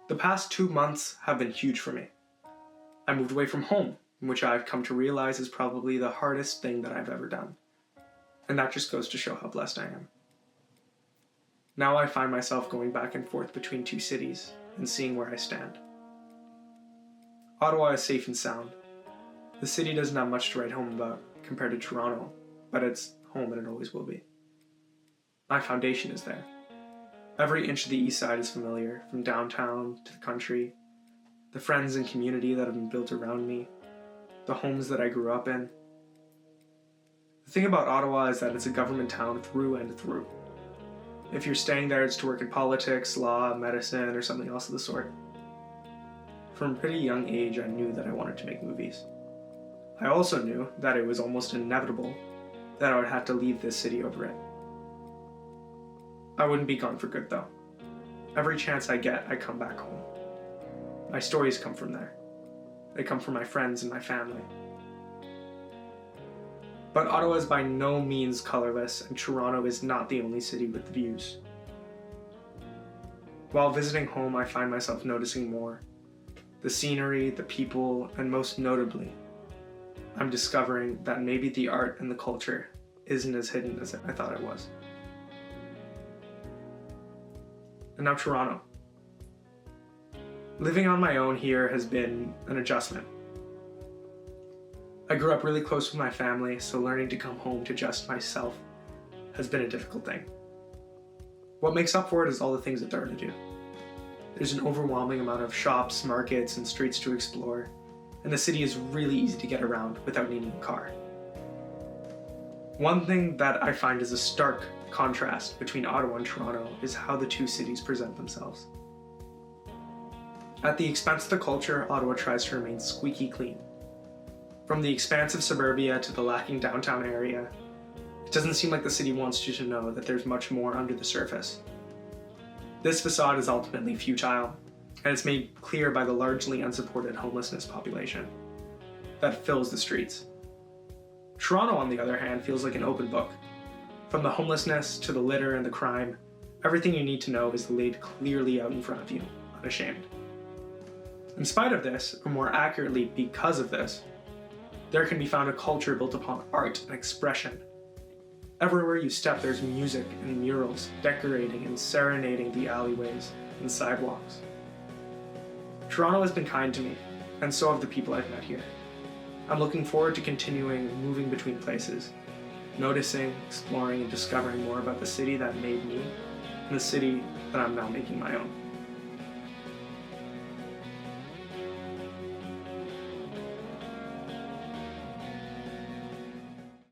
The past 2 months have been huge for me. I moved away from home, which I've come to realize is probably the hardest thing that I've ever done. And that just goes to show how blessed I am. Now I find myself going back and forth between two cities and seeing where I stand. Ottawa is safe and sound. The city doesn't have much to write home about compared to Toronto, but it's home and it always will be. My foundation is there. Every inch of the east side is familiar, from downtown to the country, the friends and community that have been built around me, the homes that I grew up in. The thing about Ottawa is that it's a government town through and through. If you're staying there, it's to work in politics, law, medicine, or something else of the sort. From a pretty young age, I knew that I wanted to make movies. I also knew that it was almost inevitable that I would have to leave this city over it. I wouldn't be gone for good, though. Every chance I get, I come back home. My stories come from there. They come from my friends and my family. But Ottawa is by no means colorless, and Toronto is not the only city with views. While visiting home, I find myself noticing more. The scenery, the people, and most notably, I'm discovering that maybe the art and the culture isn't as hidden as I thought it was. And now Toronto. Living on my own here has been an adjustment. I grew up really close with my family, so learning to come home to just myself has been a difficult thing. What makes up for it is all the things that there are to do. There's an overwhelming amount of shops, markets, and streets to explore, and the city is really easy to get around without needing a car. One thing that I find is a stark contrast between Ottawa and Toronto is how the two cities present themselves. At the expense of the culture, Ottawa tries to remain squeaky clean. From the expansive suburbia to the lacking downtown area, it doesn't seem like the city wants you to know that there's much more under the surface. This facade is ultimately futile, and it's made clear by the largely unsupported homelessness population that fills the streets. Toronto, on the other hand, feels like an open book. From the homelessness to the litter and the crime, everything you need to know is laid clearly out in front of you, unashamed. In spite of this, or more accurately because of this, there can be found a culture built upon art and expression. Everywhere you step, there's music and murals decorating and serenading the alleyways and sidewalks. Toronto has been kind to me, and so have the people I've met here. I'm looking forward to continuing moving between places, noticing, exploring, and discovering more about the city that made me, and the city that I'm now making my own.